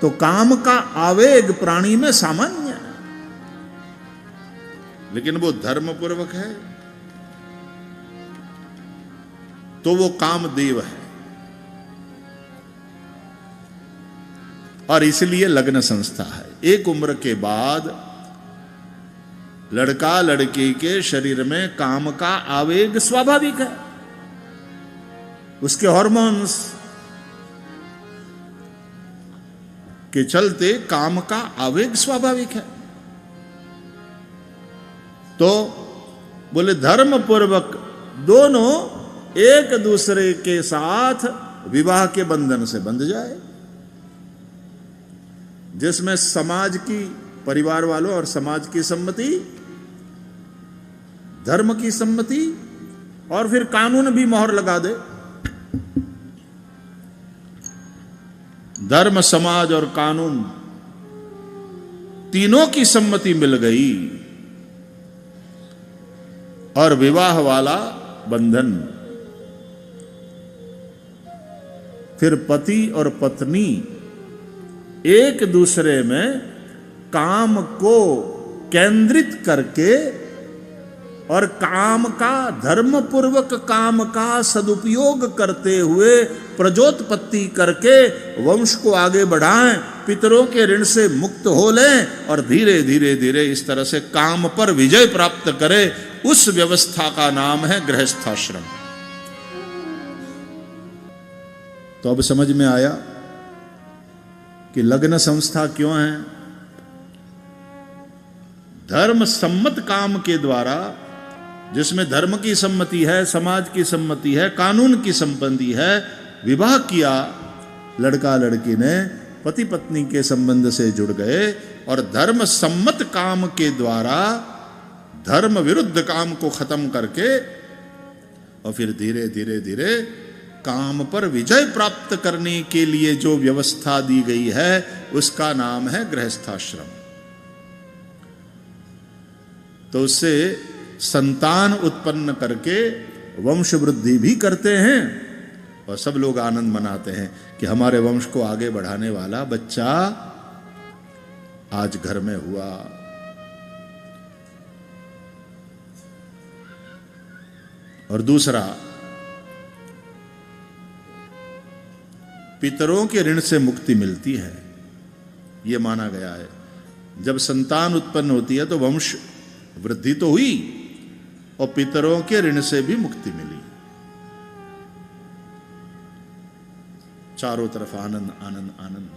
तो काम का आवेग प्राणी में सामान्य है, लेकिन वो धर्म पूर्वक है तो वो कामदेव है। और इसलिए लग्न संस्था है। एक उम्र के बाद लड़का लड़की के शरीर में काम का आवेग स्वाभाविक है, उसके हार्मोन्स के चलते काम का आवेग स्वाभाविक है। तो बोले धर्म पूर्वक दोनों एक दूसरे के साथ विवाह के बंधन से बंध जाए, जिसमें समाज की, परिवार वालों और समाज की सम्मति, धर्म की सम्मति और फिर कानून भी मोहर लगा दे। धर्म, समाज और कानून तीनों की सम्मति मिल गई और विवाह वाला बंधन। फिर पति और पत्नी एक दूसरे में काम को केंद्रित करके और काम का, धर्म पूर्वक काम का सदुपयोग करते हुए प्रजोत्पत्ति करके वंश को आगे बढ़ाएं, पितरों के ऋण से मुक्त हो लें और धीरे धीरे धीरे इस तरह से काम पर विजय प्राप्त करें। उस व्यवस्था का नाम है गृहस्थाश्रम। तो अब समझ में आया कि लग्न संस्था क्यों है। धर्म सम्मत काम के द्वारा, जिसमें धर्म की सम्मति है, समाज की सम्मति है, कानून की सम्मति है, विवाह किया। लड़का लड़की ने पति पत्नी के संबंध से जुड़ गए और धर्म सम्मत काम के द्वारा धर्म विरुद्ध काम को खत्म करके और फिर धीरे धीरे धीरे काम पर विजय प्राप्त करने के लिए जो व्यवस्था दी गई है उसका नाम है गृहस्थाश्रम। तो उससे संतान उत्पन्न करके वंश वृद्धि भी करते हैं और सब लोग आनंद मनाते हैं कि हमारे वंश को आगे बढ़ाने वाला बच्चा आज घर में हुआ। और दूसरा, पितरों के ऋण से मुक्ति मिलती है, यह माना गया है। जब संतान उत्पन्न होती है तो वंश वृद्धि तो हुई और पितरों के ऋण से भी मुक्ति मिली। चारों तरफ आनंद आनंद आनंद।